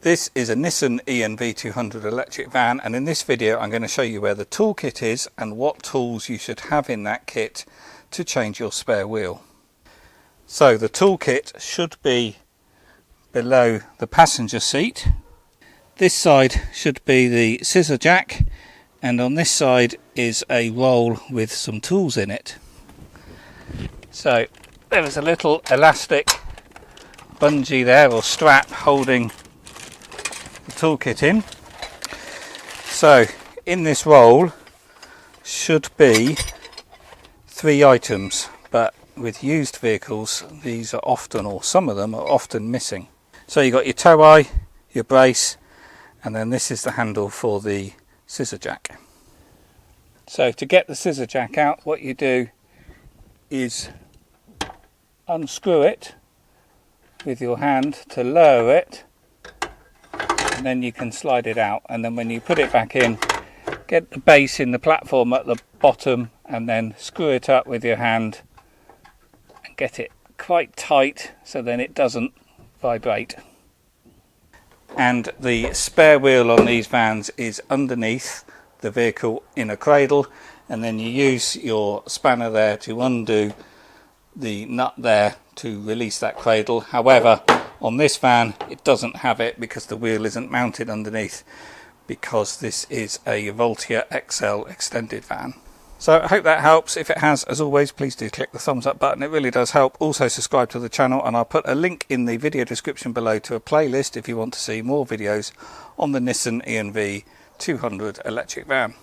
This is a Nissan E-NV200 electric van, and in this video I'm going to show you where the toolkit is and what tools you should have in that kit to change your spare wheel. So the toolkit should be below the passenger seat. This side should be the scissor jack, and on this side is a roll with some tools in it. So there is a little elastic bungee there, or strap, holding the toolkit in. So in this roll should be 3 items, but with used vehicles these are often, or some of them are often, missing. So you've got your tow eye, your brace, and then this is the handle for the scissor jack. So to get the scissor jack out, what you do is unscrew it with your hand to lower it, and then you can slide it out, and then when you put it back in, get the base in the platform at the bottom and then screw it up with your hand and get it quite tight so then it doesn't vibrate. And the spare wheel on these vans is underneath the vehicle in a cradle, and then you use your spanner there to undo the nut there to release that cradle. However, on this van it doesn't have it because the wheel isn't mounted underneath, because this is a Evalia XL extended van. So I hope that helps. If it has, as always, please do click the thumbs up button, it really does help. Also subscribe to the channel, and I'll put a link in the video description below to a playlist if you want to see more videos on the Nissan E-NV200 electric van.